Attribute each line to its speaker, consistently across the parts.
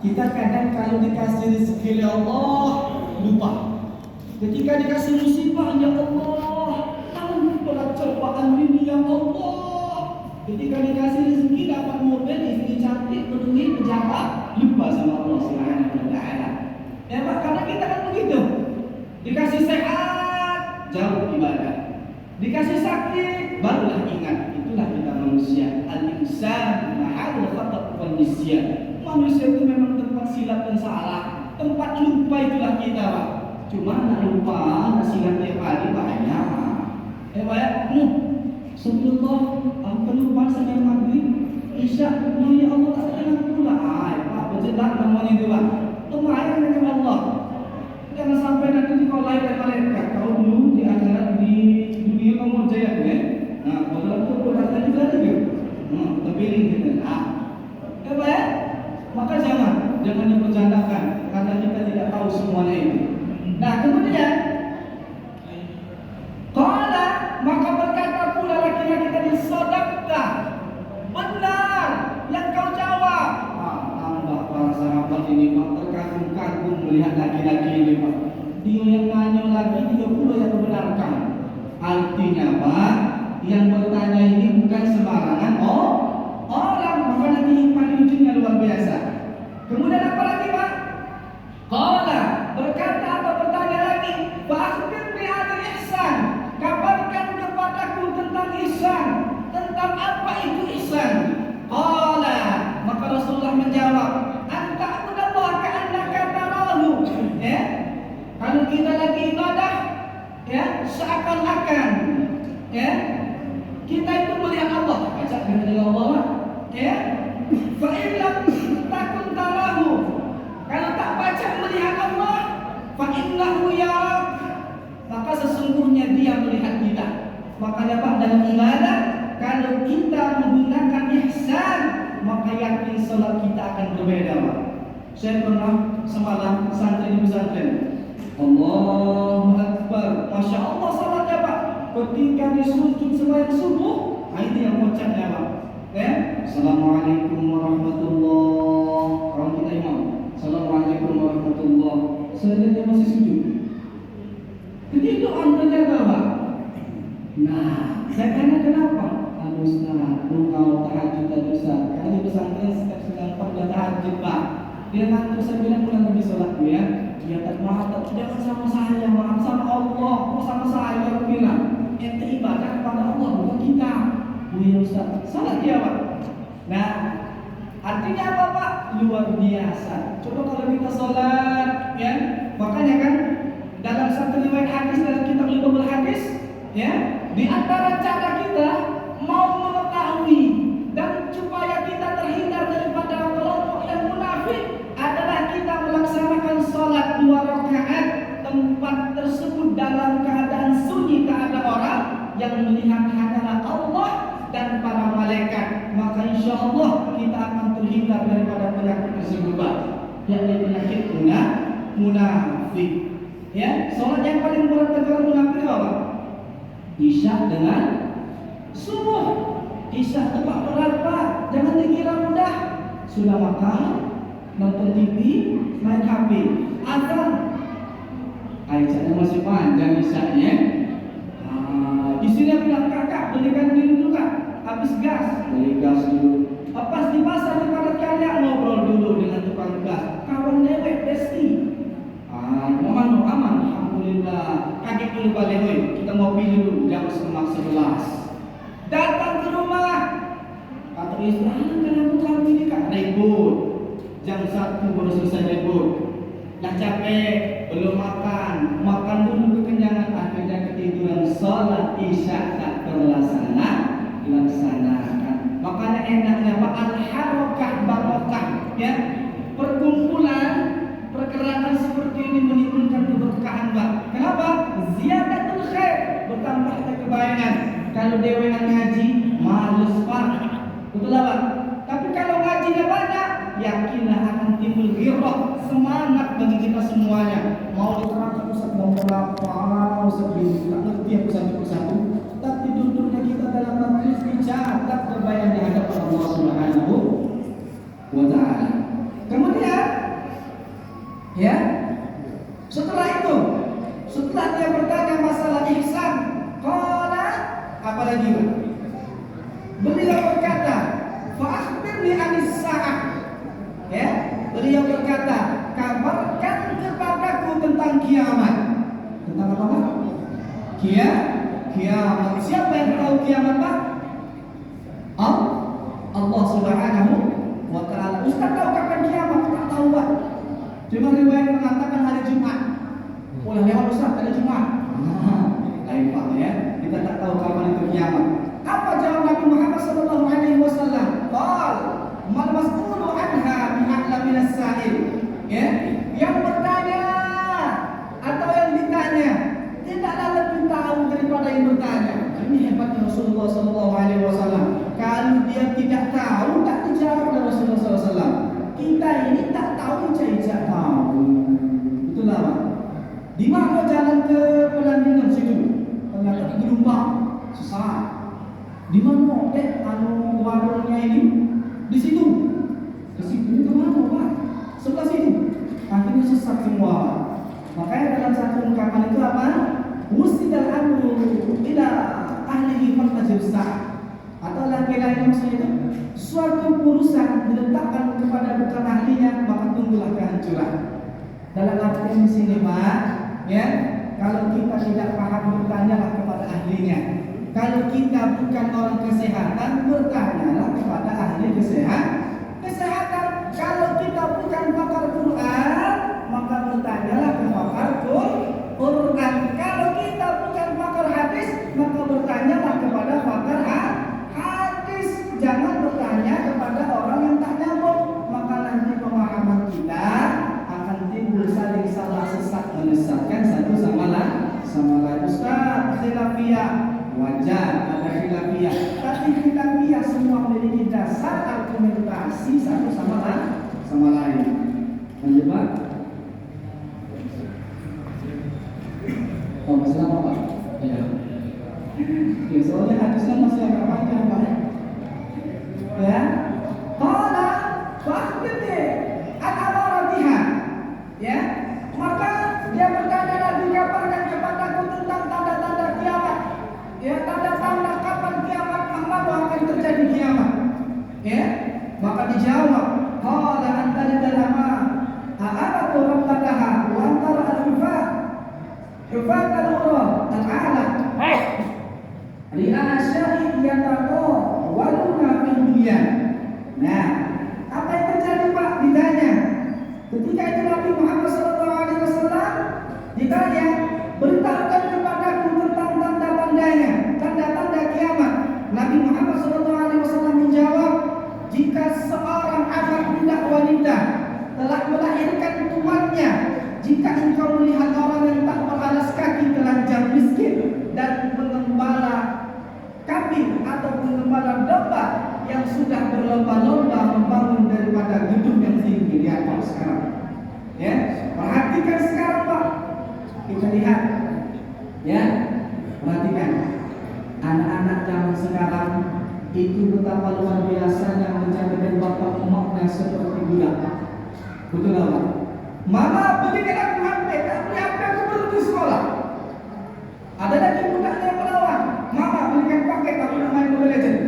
Speaker 1: Kita kadang kalau dikasih rezeki oleh Allah lupa. Ketika dikasih musibah, ya Allah, ampunilah cobaan ini ya Allah. Ketika dikasih rezeki dapat mobil, istri cantik, berduit, pejabat, lupa sama Allah Subhanahu wa taala. Ya Pak, karena kita kan begitu. Dikasih sehat, jauh ibadah. Dikasih sakit, barulah ingat. Itulah kita manusia. Al-insan mahal khata'u wal nisyan. Manusia itu memang tempat silap dan salah. Tempat lupa itulah kita, Pak. Cuma nak lupa, nak silap tiap hari banyak. Pak ya, Subhanallah, aku lupa sampai maghrib, Isya, ya Allah tak ada pula. Pak, berjelas namanya itu, Pak. Lumayan dengan Allah. Jangan sampai nanti dikolai oleh malaikat. Kau dulu di akhirat di dunia kamu jaya, ya. Nah, kalau itu berkata juga lagi, terpilih gitu. Pak ya, maka jangan dipercandakan karena kita tidak tahu semuanya itu. Nah, kemudian qala, maka berkata pula laki-laki tadi, sadaqta, benar yang kau jawab. Tambah para sahabat ini Pak terkagum-kagum melihat laki-laki ini Pak. Dia yang nanya lagi, dia pula yang membenarkan. Artinya Pak, yang bertanya ini bukan sembarangan orang, maka nanti hikmah di ujungnya luar biasa. Kemudian apa lagi Pak? Qala, berkata atau bertanya lagi, fa'akhbirni 'anil ihsan, kabarkan kepadaku tentang ihsan. Tentang apa itu ihsan? Qala, maka Rasulullah menjawab, anta abudallah ka'annaka tarahu. Ya, kalau kita lagi ibadah, ya, seakan-akan, ya, kita itu melihat Allah. Baca dengan Allah, ya. Fa in lam takun tarahu, kalau tak baca melihat Allah, fa innahu yarak, maka sesungguhnya dia melihat kita. Makanya Pak, dalam ibadah kalau kita menggunakan ihsan, maka yakin salat kita akan berbeda Pak. Saya pernah semalam santri di pesantren, Allahu Akbar, Masya Allah salatnya Pak. Ketika disujud sembahyang subuh, itu yang kocaknya Pak. Ya, Assalamualaikum warahmatullahi. Kalau kita imam, Assalamualaikum warahmatullahi. Saya masih sujud. Jadi itu ternyata Pak. Nah, saya tanya kenapa? Ustaz, engkau tahajud tadi Ustaz. Karena di pesantren setiap sedang pada tahajud Pak. Dia ngantuk, saya bilang pulang lagi sholat ya. Dia tak maaf, jangan sama saya, maaf sama Allah, sama saya. Aku bilang, ente ibadah kepada Allah, bukan kita. Ya Ustaz, salah dia Pak. Nah, artinya apa Pak? Luar biasa. Coba kalau kita sholat, ya, makanya kan dalam satu riwayat hadis dalam kitab Ulumul Hadis, ya, di antara cara kita mau mengetahui dan supaya kita terhindar daripada kelompok yang munafik adalah kita melaksanakan sholat 2 rakaat, tempat tersebut dalam keadaan sunyi, tak ada orang yang melihat, hanyalah Allah dan para malaikat. Maka insya Allah kita akan terhindar daripada penyakit tersebut, yakni penyakit munafik. Ya, sholat yang paling berat negara munafik apa? Isya dengan subuh. Isya tepat berat Pak, jangan dikira mudah. Sudah makan, nonton TV, main HP, azan. Aisyahnya masih panjang isyanya. Di sini bilang kakak belikan diri dulu Kak. Habis gas, beli gas dulu. Pas di pasar di padat karya ngobrol dulu dengan tukang gas. Kawan newek besti. Aman, alhamdulillah. Kaget dulu balik, kita ngopi dulu jam 11. Datang ke rumah, kata istri, kenapa kamu ini Kak ribut? Jam 1 baru selesai ribut. Dah capek, belum makan dulu kekenyangan, akhirnya ketiduran. Sholat isya tak dilaksanakan. Makanya enaknya Pak, al-harakah barokah, ya. Perkumpulan, pergerakan seperti ini menimbulkan keberkahan Pak. Kenapa? Ziyadatul khair, bertambahnya kebaikan. Kalau dewean ngaji, males Pak. Betul Pak? Tapi kalau ngajinya banyak, yakinlah akan timbul ghirah, semangat bagi kita semuanya. Mau diterangkan Ustaz ngomong apa, Ustaz bingung, tak ngerti aku satu-satu. Tapi duduknya kita dalam majlis dicatat kebaikan di hadapan Allah Subhanahu wa ta'ala. Kemudian Ya. Setelah itu, setelah dia bertanya masalah ihsan, qala, apa lagi? Beliau berkata, fa akhbirni anis sa'ah. Ya, beliau berkata, kabarkan kepadaku tentang kiamat. Tentang apa, Pak? Kiamat. Siapa yang tahu kiamat, Pak? Allah Subhanahu wa ta'ala. Ustaz tahu kapan kiamat? Tak tahu, Pak. Cuma riwayat mengatakan hari Jumat. Boleh lewat Ustaz, hari Jumat. Lain Pak ya. Kita tak tahu kapan itu kiamat. Apa jawab Nabi Muhammad sallallahu alaihi wasallam? Qal, "Mal mas'ulu anha bi'a'la minas sa'il." Ya, yang bertanya atau yang ditanya tidaklah lebih tahu daripada yang bertanya. Ini hebatnya Rasulullah sallallahu alaihi wasallam. Kalau dia tidak tahu, tak dijawab oleh Rasulullah sallallahu alaihi wasallam. Kita ini tak tahu, ijak tahu. Itulah Pak. Di mana jalan ke Pelandinan situ? Ternyata di Gelombang, sesat. Di mana warungnya ini? Di situ. Ke situ itu mana Pak? Sebelah situ. Akhirnya sesat semua. Makanya dalam satu ungkapan itu apa? Wusidal amru ila ahlihi fantajib sa'ah. Atau laki-laki maksudnya itu suatu urusan diletakkan kepada bukan ahlinya, maka tunggulah kehancuran. Dalam artian di sini Pak, ya, kalau kita tidak paham bertanyalah kepada ahlinya. Kalau kita bukan orang kesehatan, bertanyalah kepada ahli kesehatan. Kalau kita bukan pakar Quran, maka bertanyalah ke pakar Quran. Kalau kita bukan pakar hadis, maka bertanyalah kepada pakar hadis. Jangan bertanya kepada orang yang tak nyambung, maka nanti pemahaman kita akan timbul saling salah sesat menyesatkan satu sama lain. Ustaz, khilafiyah wajar ada khilafiyah, tapi khilafiyah semua memiliki dasar argumentasi satu sama lain. Menjebak? Oh, masih lama Pak? Ya. Ya, soalnya hadisnya masih agak panjang Pak. Ya. Qala fa'akhbirni an amaratiha. Ya. Maka dia bertanya lagi, kabarkan kepadaku tentang tanda-tanda kiamat. Ya, tanda-tanda kapan kiamat akan terjadi kiamat. Ya. Maka dijawab, qala antalidal amal a'abatu rabbataha wa antara al-hufat hufat al-urah al-a'la ri'asyai yataqo waluna fil dunya. Nah, apa yang terjadi Pak? Ditanya. Ketika itu Nabi Muhammad SAW ditanya, beritahukan kepadaku tentang tanda-tandanya, tanda-tanda kiamat. Nabi Muhammad SAW menjawab, jika seorang anak budak wanita telah melahirkan tuannya, jika engkau melihat orang yang tak beralas kaki telanjang miskin dan mengembala kambing atau mengembala domba yang sudah berlomba-lomba membangun daripada gedung yang tinggi. Lihat Pak sekarang. Ya, perhatikan sekarang Pak. Kita lihat. Ya, perhatikan. Anak-anak zaman sekarang itu betapa luar biasanya menjadikan bapak emaknya seperti budak. Betul Pak? Mama belikan aku HP, tak beli HP aku berhenti sekolah. Ada lagi budaknya yang melawan. Mama belikan paket, aku nak main Mobile Legend.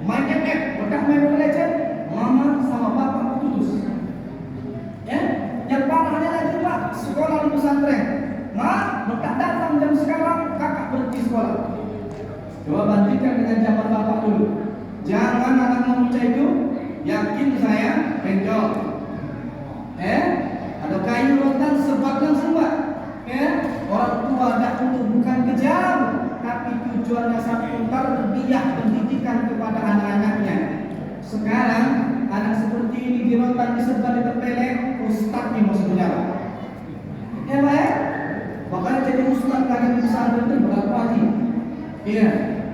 Speaker 1: Main MF, budak main Mobile Legend. Mama sama bapak putus. Ya, yang parahnya lagi Pak, sekolah di pesantren. Ma, budak datang jam sekarang, kakak berhenti sekolah. Coba bandingkan dengan zaman bapak dulu. Jangan anak muda itu yakin saya benjol. Ada kayu rotan sebatkan sembat. Orang tua dahulu bukan kejam, tapi tujuannya satu, tarbiyah pendidikan kepada anak-anaknya. Sekarang anak seperti ini dirotan, disebat, ditepelek, ustaznya masuk penjara. Ya Pak ya? Makanya jadi ustaz kadang pesantren itu berapa haji? Iya,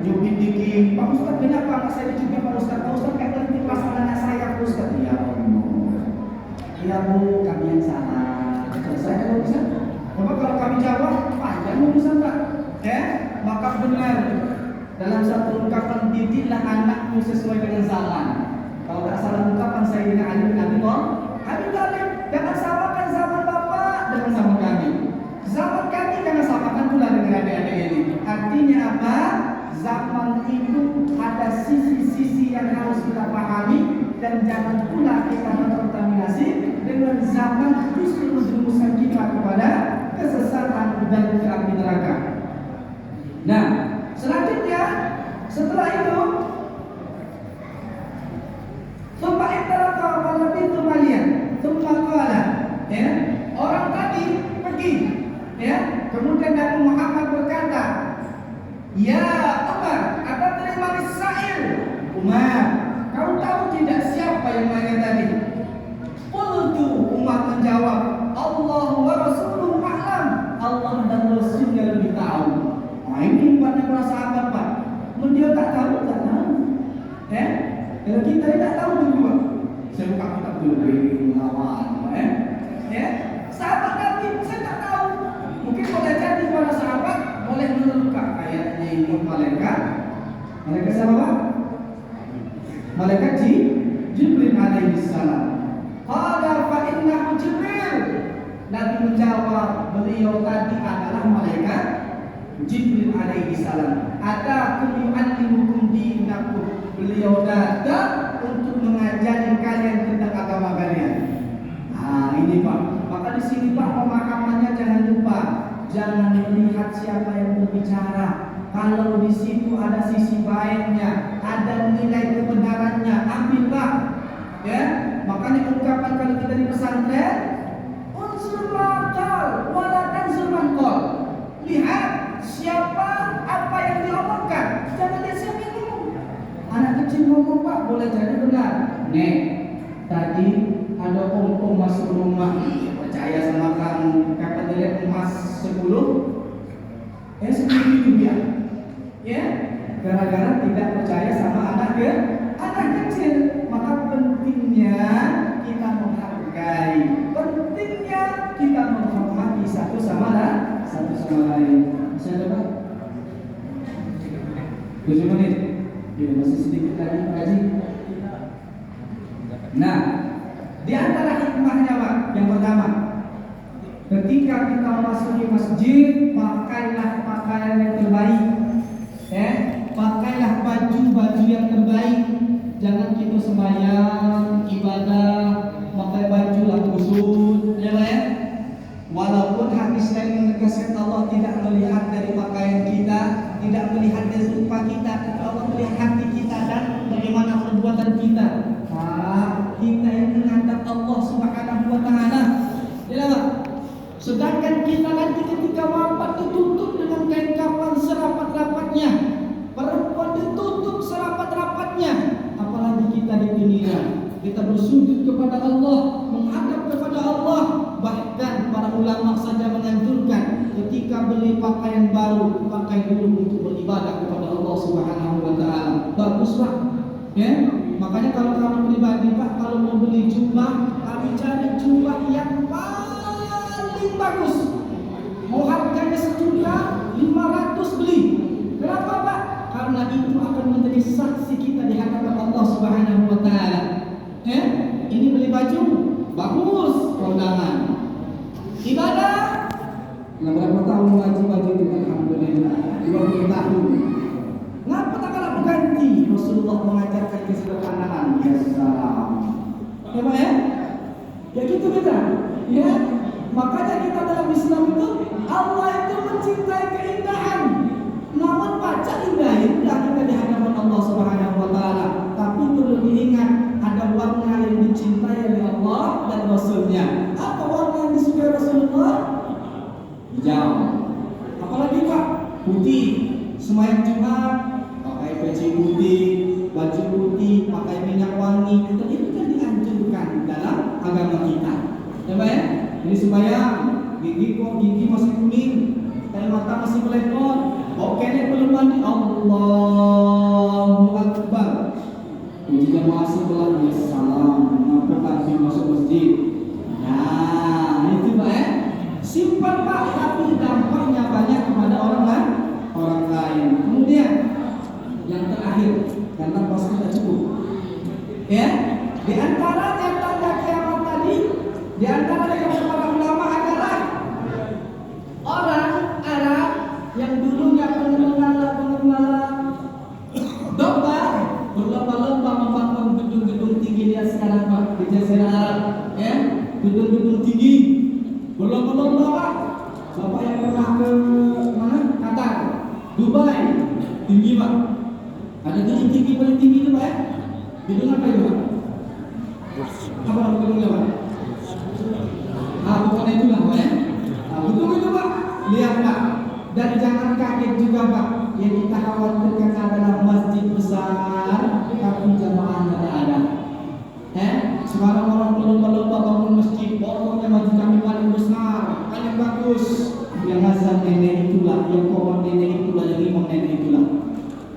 Speaker 1: nyubit dikit. Pak Ustaz kenapa anak saya dicubit Pak Ustaz? Pak Ustaz kayak berhenti perasaan anak saya Pak Ustaz. Ya Allah. Ya Bu, kami yang salah. Selesai kalau bisa. Coba kalau kami jawab, panjang urusan Pak. Maka benar dalam satu ungkapan, didiklah anakmu sesuai dengan zaman. Kalau tak salah ungkapan saya dengan Ali bin Abi Thalib, jangan samakan zaman bapak sholat itu ada sisi-sisi yang harus kita pahami, dan jangan pula kita terkontaminasi dengan zaman justru menjerumuskan kita kepada kesesatan dan ke api neraka. Nah, selanjutnya setelah itu thumma ittaraqa walladhi tumalian thumma qala, ya, orang tadi pergi, ya, kemudian Nabi Muhammad berkata, ya Umar, apa terima Israel? Umar, kau tahu tidak siapa yang nanya tadi? Qultu, Umar menjawab, Allah wa Rasuluhu a'lam, Allah dan Rasulnya lebih tahu. Nah, ini buatnya para sahabat, Pak. Dia tak tahu, tak tahu. Kalau kita tidak tahu dulu, saya buka kitab dulu, lawan, ya. Sahabat Nabi, saya tak tahu. Mungkin boleh jadi para sahabat boleh meneluka kayaknya ini malaikat. Malaikat siapa, Pak? Malaikat Jibril alaihi salam. Qala fa innahu Jibril. Nabi menjawab, beliau tadi adalah malaikat Jibril alaihi salam. Atakum yu'allimukum dinakum. Beliau datang untuk mengajari kalian tentang agama kalian. Nah, ini Pak. Maka di sini Pak pemahamannya jangan lupa, jangan melihat siapa yang berbicara. Kalau di situ ada sisi baiknya, ada nilai kebenarannya, ambil Pak. Ya, makanya ungkapan kalau kita di pesantren, unsur maqal wala tanzur manqal. Lihat siapa, apa yang diomongkan, jangan lihat siapa yang ngomong. Anak kecil ngomong Pak, boleh jadi benar. Nek, tadi ada om masuk rumah, percaya sama kamu, kapan dilihat emas 10? 10 dia. Ya, gara-gara tidak percaya sama anak kecil. Maka pentingnya kita menghargai, pentingnya kita menghormati satu sama lain. Saya dapat 7 menit. Ya, masih sedikit lagi ngaji. Nah, di antara hikmahnya Pak, yang pertama, ketika kita memasuki masjid, pakailah pakaian yang terbaik. Pakailah baju yang terbaik. Jangan kita sembahyang ibadah pakai baju lagu kusut, ya Pak ya. Walaupun hadis lain menegaskan Allah tidak melihat dari pakaian kita, tidak melihat dari rupa kita, tapi Allah melihat hati kita dan bagaimana perbuatan kita. Kita yang menghadap Allah Subhanahu wa taala. Ya Pak. Sedangkan kita nanti ketika wafat ditutup dengan kain kafan serapat-rapatnya. Perempuan ditutup serapat-rapatnya. Apalagi kita di dunia, kita bersujud kepada Allah, menghadap kepada Allah. Bahkan para ulama saja menganjurkan ketika beli pakaian baru, pakai dulu untuk beribadah kepada Allah Subhanahu wa taala. Bagus Pak. Ya, makanya kalau kami pribadi Pak, kalau mau beli jubah, kami cari jubah yang paling bagus. Mau harganya 1.500.000 beli. Kenapa Pak? Karena itu akan menjadi saksi kita di hadapan Allah Subhanahu wa taala. Ini beli baju bagus, kondangan. Ibadah berapa tahun wajib itu? Alhamdulillah 20 tahun. Ngapa tak kalah berganti? Rasulullah mengajarkan kesederhanaan. Ya salam. Ya Pak ya? Ya gitu kita. Ya. Makanya kita dalam Islam itu, Allah itu mencintai keindahan. Namun baca indah kita di hadapan Allah Subhanahu wa taala. Tapi perlu diingat, ada warna yang dicintai oleh Allah dan Rasulnya. Apa warna yang disukai Rasulullah? Hijau. Apalagi Pak? Putih. Sembahyang Jumat pakai peci putih, baju putih, pakai minyak wangi. Itu kan dianjurkan dalam agama kita. Ya Pak ya? Ini sembahyang, gigi masih kuning, air mata masih melepot. Oke, ini belum mandi. Allahu Akbar. Pujian masih belum. Salam. Mampu kami masuk masjid. Nah, itu Pak ya. Simpan Pak, tapi dampaknya banyak kepada orang lain. Kemudian yang terakhir, karena pas kita cukup. Ya, di antaranya tanda kiamat tadi, di antara kata para ulama adalah orang Arab yang dulunya pengenalan gedung-gedung tinggi. Berlomba-lomba Pak. Bapak yang pernah ke mana? Qatar, Dubai, tinggi Pak. Ada gedung tinggi paling tinggi itu Pak ya? Gedung apa itu Pak? Apa nama gedungnya Pak? Bukan itulah Pak ya? Gedung itu Pak. Lihat Pak. Dan jangan kaget juga Pak. Yang kita khawatirkan adalah masjid besar, tapi jamaahnya tidak ada. Sekarang orang berlomba-lomba bangun masjid, pokoknya masjid kami paling besar, paling bagus. Yang azan nenek itulah, yang komat nenek itulah, yang imam nenek itulah.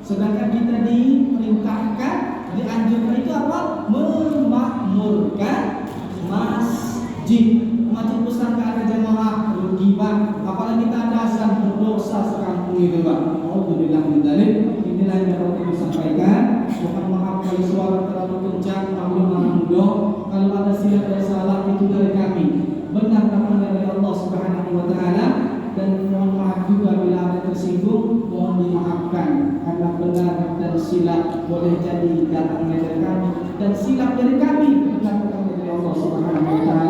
Speaker 1: Sedangkan kita diperintahkan, dianjurkan itu apa? Memakmurkan masjid. Masjid besar gak ada jamaah, rugi Pak. Apalagi kita ada azan, berdosa sekampung itu Pak. Alhamdulillah inilah yang dapat kami sampaikan. Mohon maaf kalau suara terlalu kencang, maklum. Kalau ada silap dan salah itu dari kami. Benar datangnya dari Allah Subhanahu wa taala, dan mohon maaf juga bila ada tersinggung, mohon dimaafkan. Karena benar dan silap boleh jadi datangnya dari kami, dan silap dari kami benar datangnya dari Allah Subhanahu wa taala.